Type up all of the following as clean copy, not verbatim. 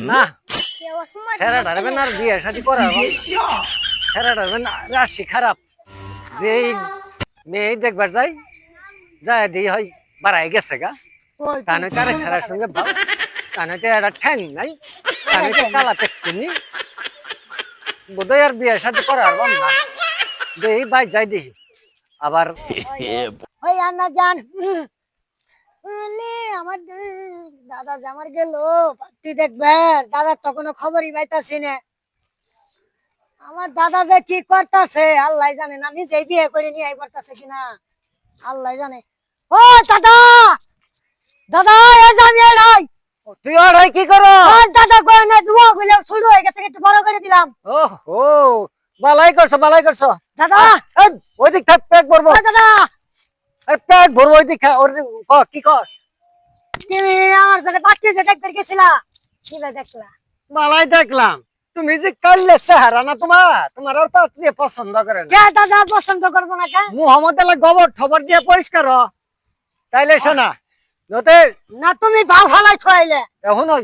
না ছেড়া ধরবে না, বিয়ে শাদি করা ছেড়া ধরবে না, রাশি খারাপ। যে মেয়ে দেখবার যাই যায় দিয়ে হয় বাড়াই গেছে গা, তা নয়তো আরেক ছেড়ার সঙ্গে ভাব, তা নয়তো একটা ঠ্যাং নাই, তা নয়তো কালা পেটনি, বোধহয় আর বিয়ে শাদি করা আর না। দেখি ভাই যাই দেখি আবার ওই আন্না জান আমার দাদা যে আমার গেল তুই দেখবে, দাদার তো কোনো খবরই পাইতাছি না। আমার দাদা যে কি করতেছে আল্লাহ জানে, না নিজেই বিয়ে করে নিয়ে করতেছে কিনা আল্লাহ জানে। ও দাদা, দাদা এ জানি নাই তুই আর কি করো? দাদা কই না, দুয়া কইলে ছোট হয়ে গেছে, একটু বড় করে দিলাম। ও বালাই করছো, বালাই করছো। দাদা ওই দিক থাক, পেট ভরবো। দাদা পেট ভরবো ওই দিক, কি কর? তুমি আমার সাথে বাচ্চা যে দেখতে গেছিলা, কি দেখলা? বালাই দেখলাম, তুমি যে কাললে চেহারা না তোমার আর পাত্রী পছন্দ করে না। কে দাদা পছন্দ করবো না কে? মুহাম্মদ আল্লাহ গোবর ঠবর দিয়ে পরিষ্কার হ, তাইলে শোনা নতে না তুমি ভাও ফালাই খাইলে। এখন ওই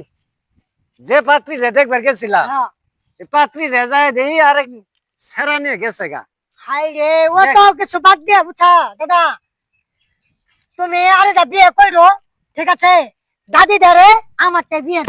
যে পাত্রী রে দেখবার গেছিলাম, এই পাত্রী রে যায় দেই আরেক সেরা নিয়ে গেছে গা। হাই রে, ও তো কিছু বাদ দিয়ে বুঝা দাদা, তুমি আরেকটা বিয়ে করো, ঠিক আছে? দাদি দারে আমারটা বিয়ে